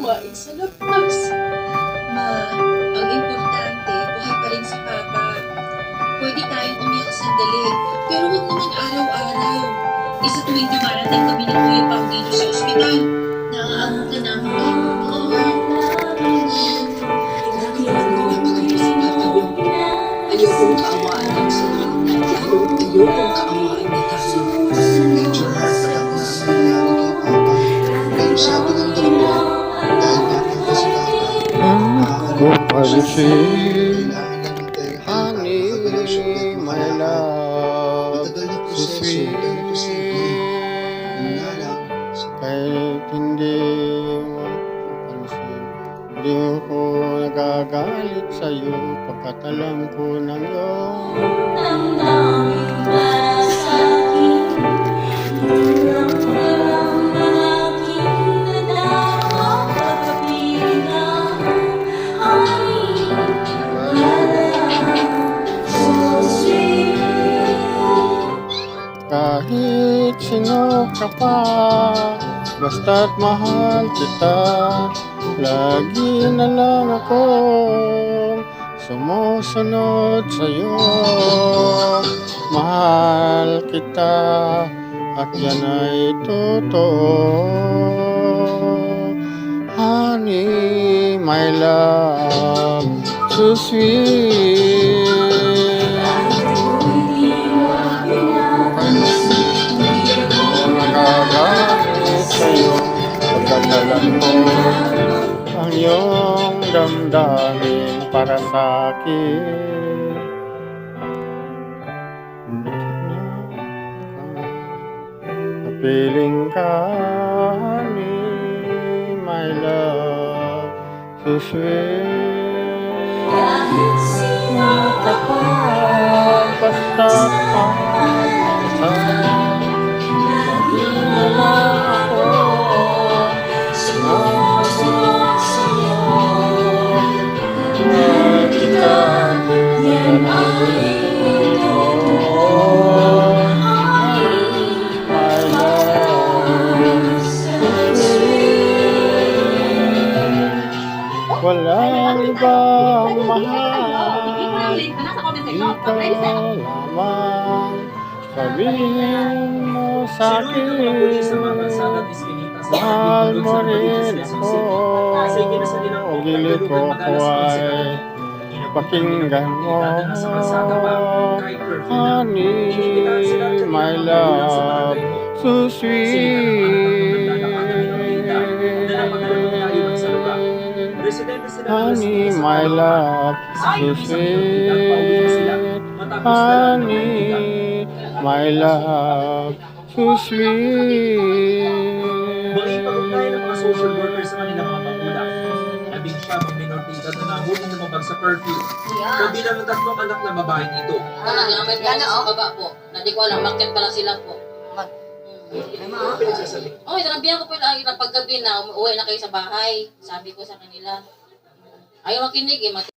kumain sa labas. Ma, ang importante, buhay pa rin si Papa. Pwede tayong umiyak sandali, pero huwag naman araw-araw. Sa tuwing dumarating kami ni Kuya Pao dito sa ospital, naaamok na namin Ayokong kaawaan ng sila. Ayokong kaawaan ni Tayo. Medyo parang nangyari kay Papa. Pero sabi ng doktor, dahil nga po kasi Papa, Ko palisin, kailangan na ng tenga. honey, my love, Matagal na so proseso, sweet. pero posible. Yun nga lang, Kahit hindi mo pansin, hindi ko nagagalit sa'yo, pagkat alam ko ng iyong kahit sino ka pa, basta't mahal kita, lagi na lang akong sumusunod sa'yo. Mahal kita, at yan ay totoo. Honey, my love, so sweet. Nagagalit sa'yo, pagkakalan mo ang iyong damdamin para sa akin. Kapiling ka, honey, my love, so sweet. Kahit sino ka pa, basta't mahal walang ibang mahal, ikaw lamang. Sabihin mo sa'kin, mahal mo rin ako. O gilid ko ay pakinggan mo. Honey, my love, so sweet. Honey, my love, so sweet. Honey, my love, so sweet. Makipagod tayo ng mga social workers sa kanilang mga magulang. Labing siya ang minor de edad na nahuli ng mabag sa curfew. Kabilang ng tatlong anak na babae nito. Naglamay po ako sa baba po. Na di ko alam, bakit pala sila po. Ano pinagsasabi? Oh, sinabihan ko po lagi na paggabi na umuwi na kayo sa bahay. Sabi ko sa kanila. Ayaw makinig eh,